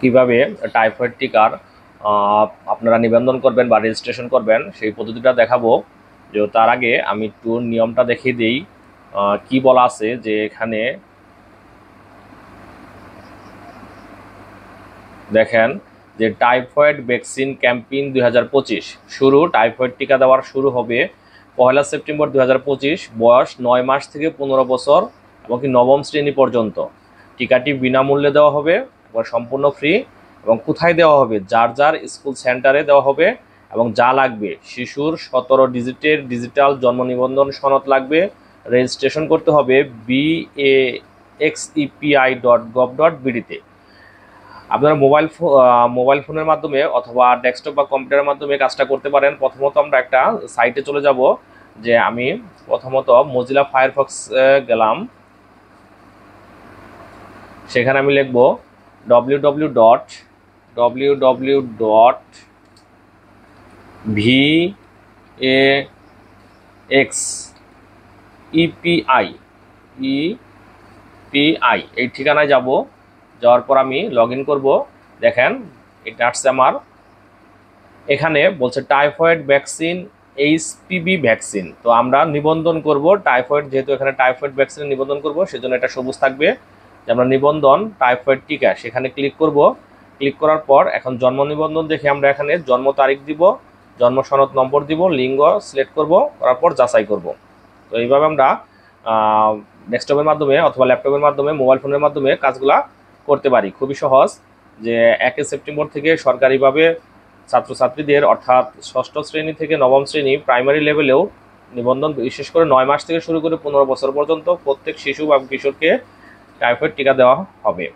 কিভাবে টাইফয়েড টিকার আপনারা নিবন্ধন করবেন বা রেজিস্ট্রেশন করবেন সেই পদ্ধতিটা দেখাবো। যে তার আগে আমি একটু নিয়মটা দেখিয়ে দিই। কি বলা আছে যে এখানে দেখেন যে টাইফয়েড ভ্যাকসিন ক্যাম্পেইন 2025 শুরু। টাইফয়েড টিকা দেওয়ার শুরু হবে 1 সেপ্টেম্বর 2025। বয়স 9 মাস থেকে 15 বছর এমনকি নবম শ্রেণী পর্যন্ত। টিকাটি বিনামূল্যে দেওয়া হবে এবং সম্পূর্ণ ফ্রি। এবং কোথায় দেওয়া হবে? যার যার স্কুল সেন্টারে দেওয়া হবে। এবং যা লাগবে, শিশুর 17 ডিজিটের ডিজিটাল জন্ম নিবন্ধন সনদ লাগবে। রেজিস্ট্রেশন করতে হবে baxepi.gov.bd-তে। আপনারা মোবাইল ফোনের মাধ্যমে অথবা ডেস্কটপ বা কম্পিউটারের মাধ্যমে কাজটা করতে পারেন। প্রথমত আমরা একটা সাইটে চলে যাব। যে আমি প্রথমত মজিলা ফায়ারফক্স গেলাম। সেখানে আমি লিখব www.vaxepi এই ঠিকানায় যাব। যাওয়ার পর আমি লগ ইন করবো। দেখেন এটা আসছে আমার। এখানে বলছে টাইফয়েড ভ্যাকসিন এইচপিভি ভ্যাকসিন। তো আমরা নিবন্ধন করব টাইফয়েড, যেহেতু এখানে টাইফয়েড ভ্যাকসিন নিবন্ধন করব সেজন্য এটা সবুজ থাকবে। যে আমরা নিবন্ধন টাইফয়েড টিকা সেখানে ক্লিক করব। ক্লিক করার পর এখন জন্ম নিবন্ধন দেখে আমরা এখানে জন্ম তারিখ দিব, জন্ম সনদ নম্বর দিব, লিঙ্গ সিলেক্ট করব, করার পর যাচাই করব। তো এইভাবে আমরা ডেস্কটপের মাধ্যমে অথবা ল্যাপটপের মাধ্যমে মোবাইল ফোনের মাধ্যমে কাজগুলা করতে পারি। খুবই সহজ। যে 1 সেপ্টেম্বর থেকে সরকারিভাবে ছাত্রছাত্রীদের অর্থাৎ ষষ্ঠ শ্রেণী থেকে নবম শ্রেণী প্রাইমারি লেভেলেও নিবন্ধন, বিশেষ করে 9 মাস থেকে শুরু করে 15 বছর পর্যন্ত প্রত্যেক শিশু বা কিশোরকে টাইফয়েড টিকা দেওয়া হবে।